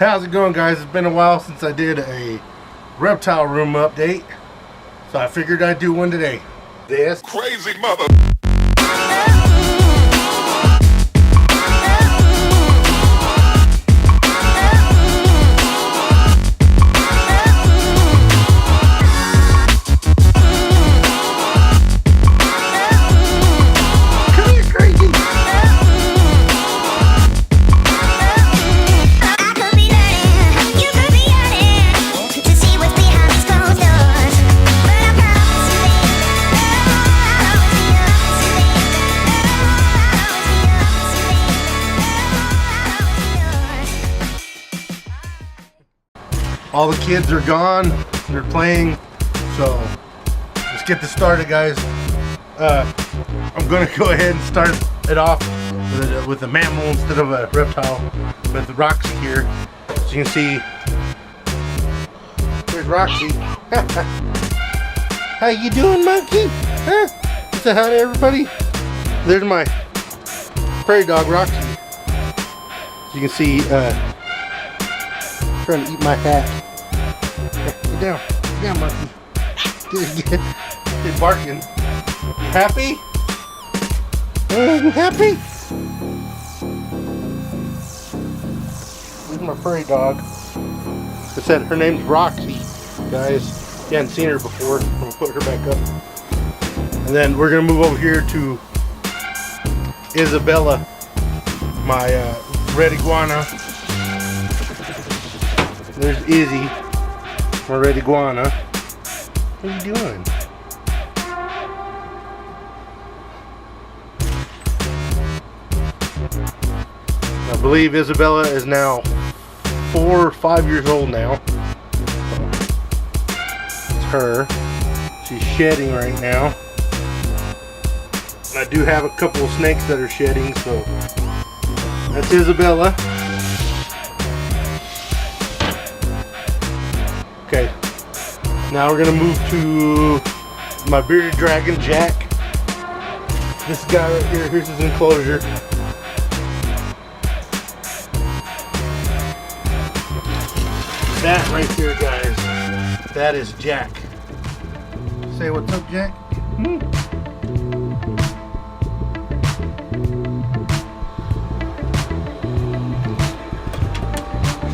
How's it going, guys? It's been a while since I did a reptile room update, so I figured I'd do one today. This crazy mother. All the kids are gone, they're playing, so let's get this started, guys. I'm gonna go ahead and start it off with a mammal instead of a reptile, with Roxy here. As you can see, there's Roxy. How you doing, monkey? Huh? Say hi to everybody. There's my prairie dog, Roxy. As you can see, trying to eat my hat. Get down, monkey. Get barking. Happy? Happy? Where's my prairie dog? I said her name's Roxy, guys. You hadn't seen her before. I'm gonna put her back up. And then we're gonna move over here to Isabella, my red iguana. There's Izzy, my red iguana. What are you doing? I believe Isabella is now 4 or 5 years old now. It's her. She's shedding right now. And I do have a couple of snakes that are shedding, so that's Isabella. Okay, now we're gonna move to my bearded dragon, Jack. This guy right here, here's his enclosure. That right there, guys, that is Jack. Say what's up, Jack.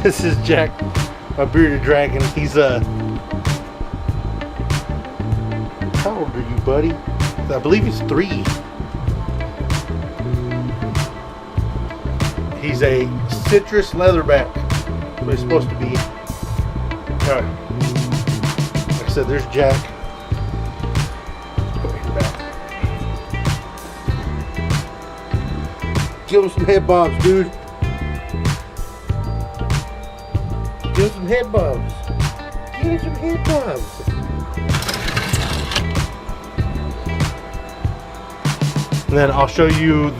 This is Jack, my bearded dragon. He's how old are you, buddy? I believe he's 3. He's a citrus leatherback. That's what he's supposed to be. Alright. Like I said, there's Jack. Put him back. Give him some head bobs, dude. Give him some head bobs. Give him some head bobs. And then I'll show you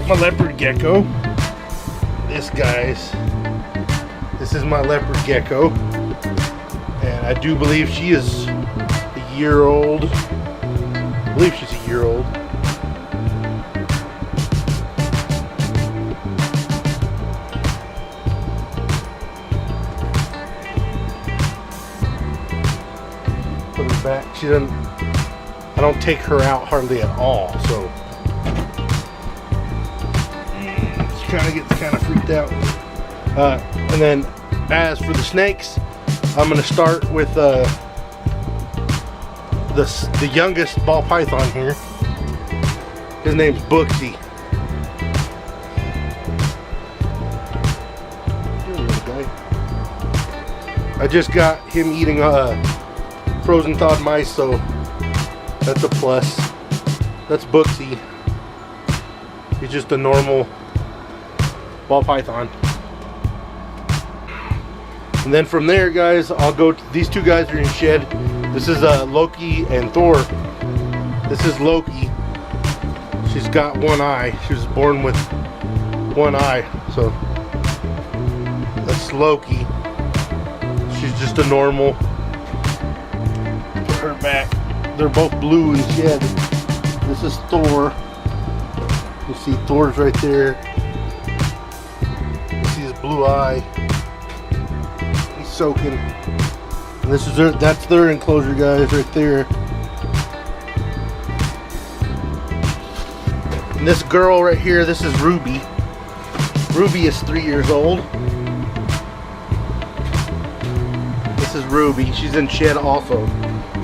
my leopard gecko. This is my leopard gecko. And I do believe she is a year old. I believe she's a year old. Put her back. She doesn't. I don't take her out hardly at all, so she kind of freaked out. And then as for the snakes, I'm gonna start with the youngest ball python here. His name's Booksy. I just got him eating frozen thawed mice, so that's a plus. That's Booksy. He's just a normal ball python. And then from there, guys, I'll go to these two guys are in shed. This is Loki and Thor. This is Loki. She's got one eye. She was born with one eye. So that's Loki. She's just a normal. Put her back. They're both blue and shed. This is Thor. You see Thor's right there. You see his blue eye. He's soaking. And this is that's their enclosure, guys, right there. And this girl right here, this is Ruby. Ruby is 3 years old. This is Ruby. She's in shed also.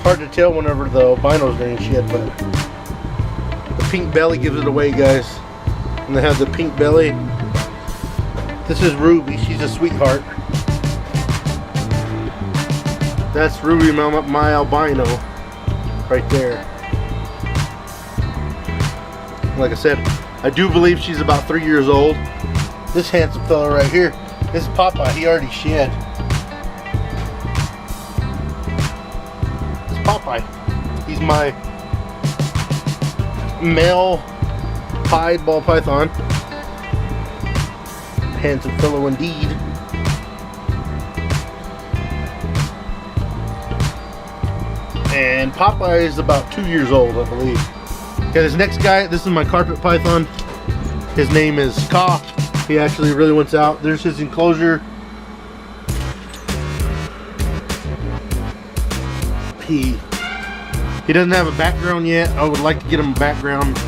Hard to tell whenever the albinos are in shed, but the pink belly gives it away, guys. And they have the pink belly. This is Ruby. She's a sweetheart. That's Ruby, my albino, right there. Like I said, I do believe she's about 3 years old. This handsome fella right here, this is Popeye. He already shed. It's Popeye. He's my male pied ball python. Handsome fellow indeed. And Popeye is about 2 years old, I believe. Okay, this next guy, this is my carpet python. His name is Ka. He actually really wants out. There's his enclosure. He doesn't have a background yet. I would like to get him a background.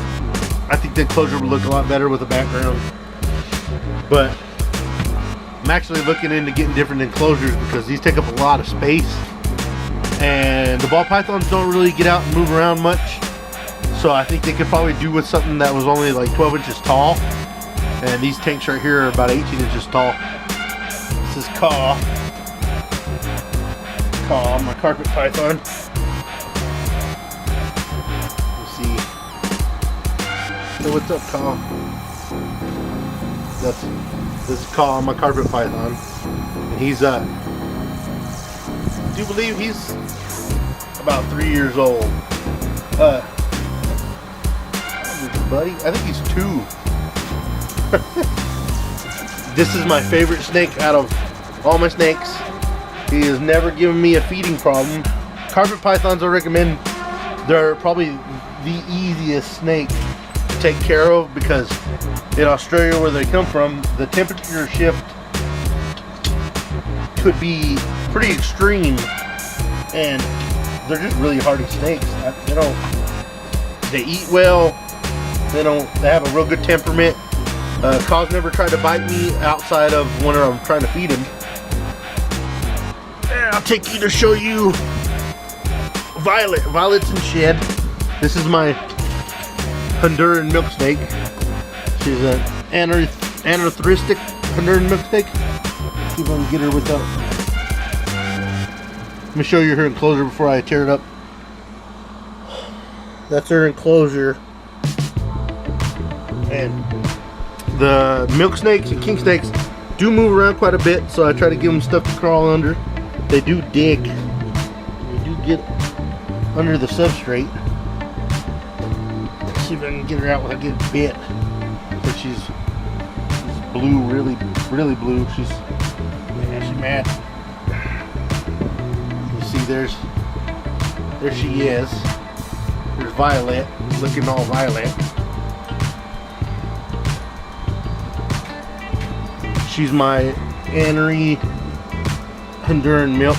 I think the enclosure would look a lot better with a background. But I'm actually looking into getting different enclosures because these take up a lot of space. And the ball pythons don't really get out and move around much. So I think they could probably do with something that was only like 12 inches tall. And these tanks right here are about 18 inches tall. This is Ka, my carpet python. Let's see. So what's up, Ka? This is Ka, my carpet python. And he's I do believe he's about 3 years old. Buddy, I think he's 2. This is my favorite snake out of all my snakes. He has never given me a feeding problem. Carpet pythons I recommend. They're probably the easiest snake to take care of because in Australia where they come from, the temperature shift could be pretty extreme and they're just really hardy snakes. They eat well. They have a real good temperament. Ka's never tried to bite me outside of when I'm trying to feed him. And I'll take you to show you Violet. Violet's in shed. This is my Honduran milk snake. She's an anarthristic Honduran milk snake. See if I can get her without. Let me show you her enclosure before I tear it up. That's her enclosure. And the milk snakes and king snakes do move around quite a bit, so I try to give them stuff to crawl under. They do dig. They do get under the substrate. Let's see if I can get her out without getting bit. But she's blue, really blue. She's mad. You see, there she is. There's Violet, looking all violet. She's my Anery Honduran milk.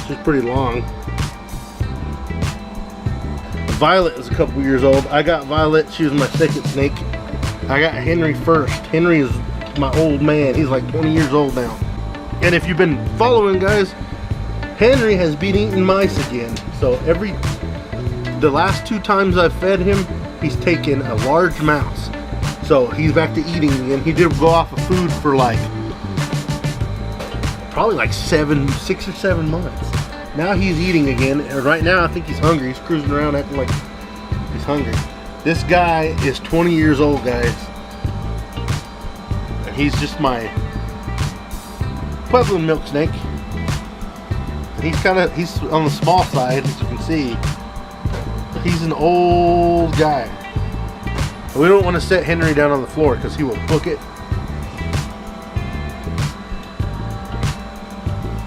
She's pretty long. Violet is a couple years old. I got Violet. She was my second snake. I got Henry first. Henry is my old man. He's like 20 years old now. And if you've been following, guys, Henry has been eating mice again. So the last 2 times I've fed him, he's taken a large mouse. So he's back to eating again. He did go off of food for probably like 6 or 7 months. Now he's eating again. And right now I think he's hungry. He's cruising around acting like he's hungry. This guy is 20 years old, guys. And he's just my Puebloan milk snake. And he's on the small side, as you can see. He's an old guy. We don't want to set Henry down on the floor because he will book it.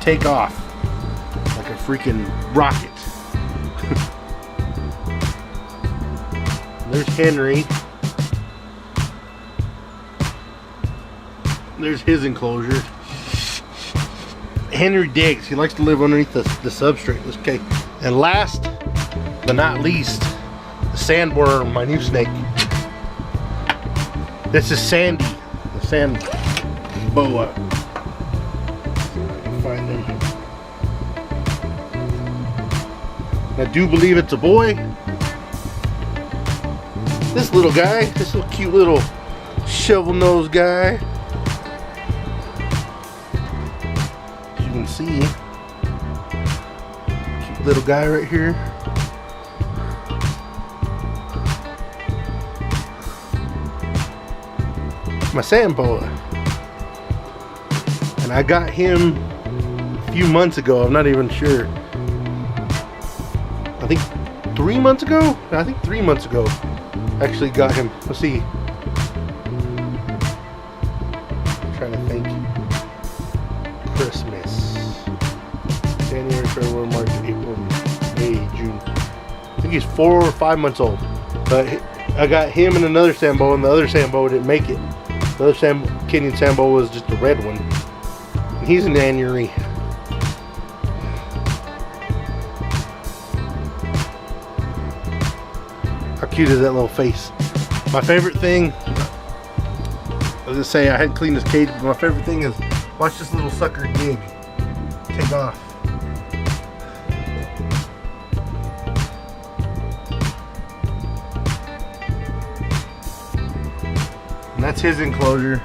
Take off like a freaking rocket. There's Henry. There's his enclosure. Henry digs. He likes to live underneath the substrate. Okay. And last but not least, the sandworm, my new snake. This is Sandy, the sand boa. Find him. I do believe it's a boy. This little guy, this little cute little shovel nose guy. As you can see, cute little guy right here. My sand boa. And I got him a few months ago. I'm not even sure. I think 3 months ago? I think 3 months ago. Actually got him. Let's see. I'm trying to think. Christmas. January, February, March, April, May, June. I think he's 4 or 5 months old. But I got him and another sambo, and the other sambo didn't make it. The other Kenyan sambo was just a red one. And he's an anuary. How cute is that little face? My favorite thing, I was gonna say I hadn't cleaned his cage, but my favorite thing is watch this little sucker dig. Take off. And that's his enclosure.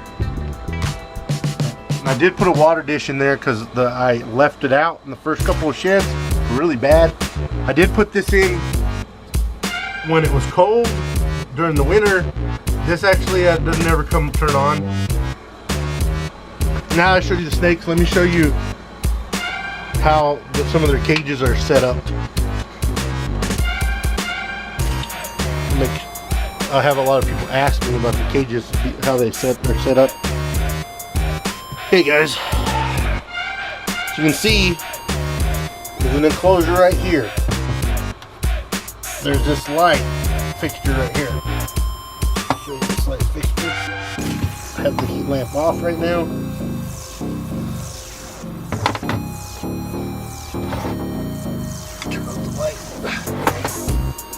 I did put a water dish in there because I left it out in the first couple of sheds really bad. I did put this in when it was cold during the winter. This actually doesn't ever turn on. Now I showed you the snakes. Let me show you how some of their cages are set up. I have a lot of people ask me about the cages, how they're set up. Hey guys, as you can see, there's an enclosure right here. There's this light fixture right here. I'll show you this light fixture. I have the heat lamp off right now. Turn on the light.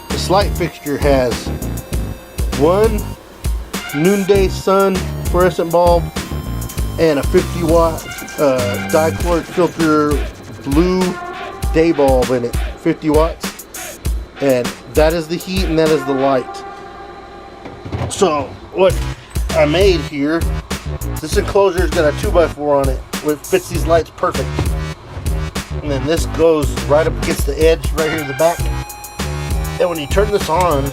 This light fixture has one noonday sun fluorescent bulb and a 50 watt dichloric filter blue day bulb in it, 50 watts. And that is the heat and that is the light. So what I made here, this enclosure's got a 2x4 on it, which fits these lights perfect. And then this goes right up against the edge right here in the back. And when you turn this on,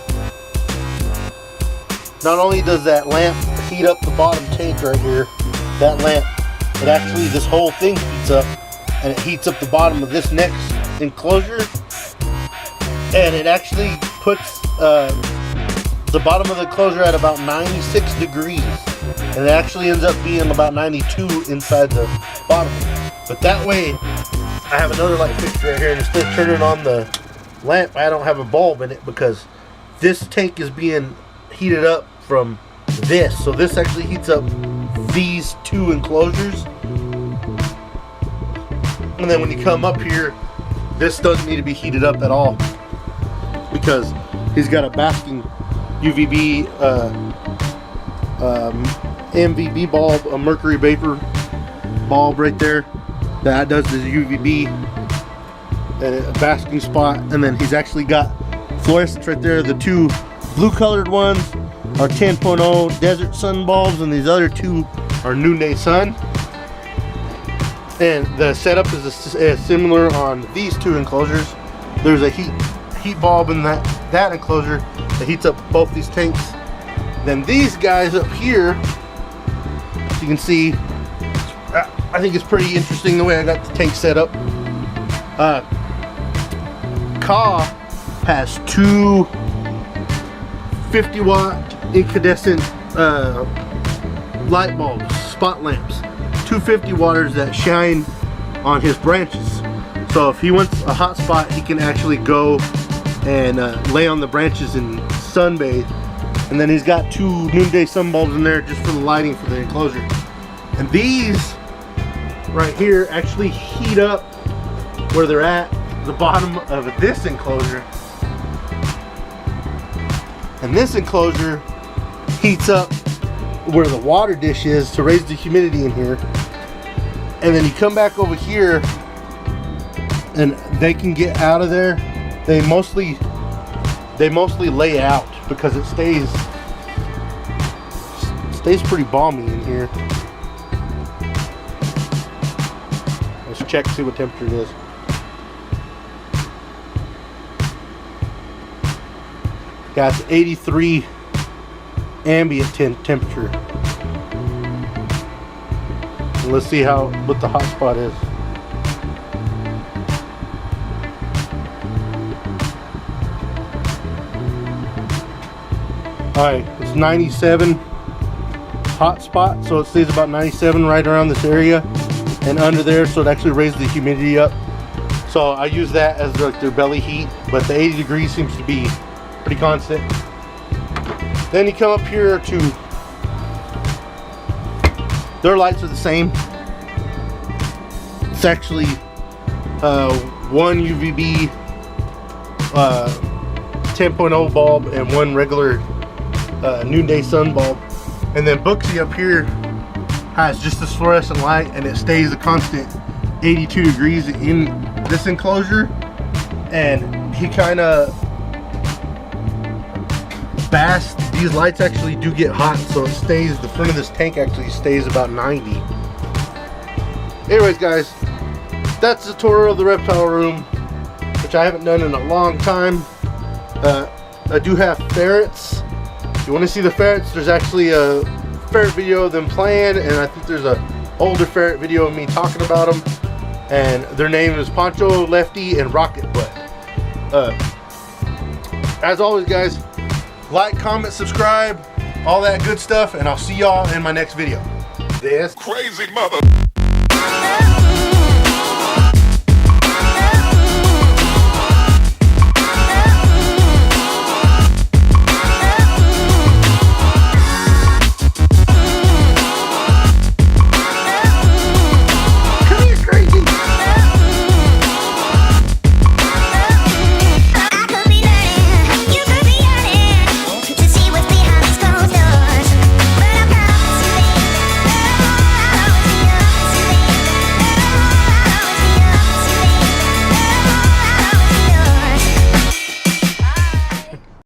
not only does that lamp heat up the bottom tank right here, that lamp, it actually, this whole thing heats up, and it heats up the bottom of this next enclosure, and it actually puts the bottom of the enclosure at about 96 degrees, and it actually ends up being about 92 inside the bottom. But that way, I have another light fixture right here, and instead of turning on the lamp, I don't have a bulb in it because this tank is being heated up from this, so this actually heats up these two enclosures. And then when you come up here, this doesn't need to be heated up at all because he's got a basking UVB MVB bulb, a mercury vapor bulb right there that does the UVB and a basking spot. And then he's actually got fluorescents right there. The two blue colored ones are 10.0 desert sun bulbs, and these other two are noonday sun. And the setup is similar on these two enclosures. There's a heat bulb in that enclosure that heats up both these tanks. Then these guys up here, you can see, I think it's pretty interesting the way I got the tank set up. Ka has two 50 watt incandescent light bulbs, spot lamps, 250 watters that shine on his branches. So if he wants a hot spot, he can actually go and lay on the branches and sunbathe. And then he's got two noonday sun bulbs in there just for the lighting for the enclosure. And these right here actually heat up where they're at the bottom of this enclosure. And this enclosure heats up where the water dish is to raise the humidity in here. And then you come back over here and they can get out of there. They mostly lay out because it stays pretty balmy in here. Let's check, see what temperature it is. Got 83 ambient temperature. And let's see what the hot spot is. Alright, it's 97 hot spot, so it stays about 97 right around this area and under there, so it actually raises the humidity up. So I use that as like their belly heat, but the 80 degrees seems to be pretty constant. Then you come up here to their lights are the same. It's actually one UVB 10.0 bulb and one regular noonday sun bulb. And then Booksy up here has just this fluorescent light, and it stays a constant 82 degrees in this enclosure. And he kind of fast. These lights actually do get hot, so it stays, the front of this tank actually stays about 90. Anyways guys, that's the tour of the reptile room, which I haven't done in a long time. I do have ferrets. If you want to see the ferrets, there's actually a ferret video of them playing, and I think there's a older ferret video of me talking about them, and their name is Poncho, Lefty, and Rocket Butt. As always guys, like, comment, subscribe, all that good stuff, and I'll see y'all in my next video. This crazy mother.